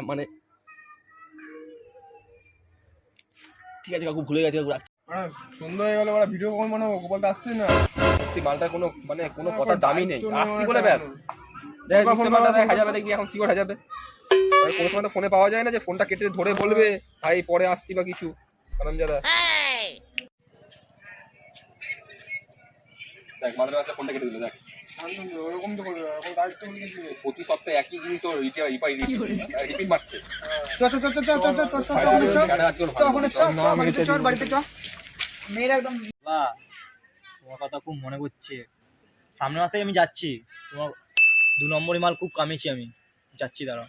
মানে ঠিক আছে কাকু, ভুলে গেছে কাকু, রাখছি। সুন্দর হয়ে গেল, ভিডিও কখন বানাবো? গোপালটা আসছে না, মালটার কোনো মানে কোনো কথার দামই নেই, আসছি বলে ব্যাস। দেখ মালটা দেখা যাবে, দেখবি এখন সিওর হয়ে যাবে। কোনো সময় তো ফোনে পাওয়া যায় না যে ফোনটা কেটে ধরে বলবে ভাই পরে আসছি বা কিছু, কারণ যারা দেখ মাঝে মাঝে ফোনটা কেটে দিল। দেখ ওরকম তো করবে, এখন দায়িত্ব নিয়েছি। প্রতি সপ্তাহে একই জিনিস ওর রিপিট মারছে। তোমার কথা খুব মনে পড়ছে। সামনের মাসে আমি যাচ্ছি, তোমার 2 নম্বরই মাল খুব কামিয়েছি, আমি যাচ্ছি, দাঁড়াও।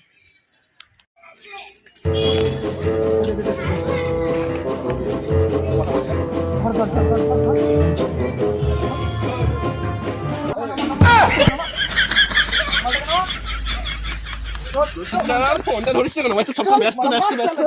ফোনটা ধরিস কেন? সবসময় ব্যস্ত ব্যস্ত ব্যস্ত।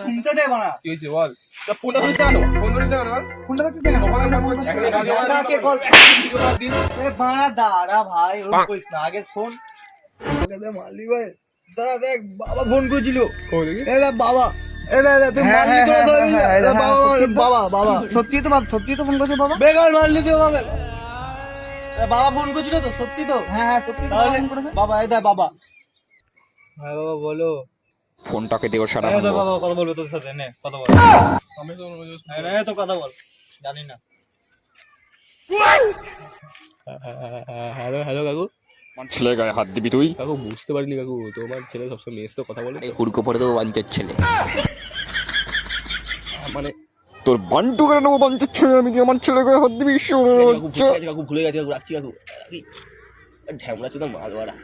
শুনতে দে বাড়া, কি হয়েছে বল? ফোনটা ধরিস কেন? ফোন ধরিস না কেন? ফোনটা দেখছিস না বাড়া? দাঁড়া ভাই, ওরকম করিস না, আগে শোন। মারলি ভাই, দাঁড়া দেখ, বাবা ফোন করেছিল। বাবা সত্যি তো বাবা, সত্যি তো ফোন করেছে বাবা? বেকার মারলি তুই বাবা। বাবা ফোন করেছিল তো? সত্যি তো? হ্যাঁ সত্যি বাবা, এই দেখ বাবা। হ্যাঁ বাবা বলো। ফোনটা কেটে ওর সারা বাবা কথা বলবে তোর সাথে, নে কথা বল। আমি তো হ্যাঁ তো কথা বল, জানি না। হ্যালো হ্যালো কাকু, ছেলে গায়ে হাত দিবি তুই? কাকু বুঝতে পারিনি কাকু, তোমার ছেলে সবসময় মেয়ের তো কথা বলে। হুড়কো পড়ে দেবো বাঞ্চের ছেলে। মানে তোর বান্টু করে নেবো বাঞ্চের ছেলে আমি, তুই আমার ছেলে গায়ে হাত দিবি? কাকু ভুলে গেছে কাকু, রাখছি কাকু। ঢ্যামড়া চোদা মাল বাড়া।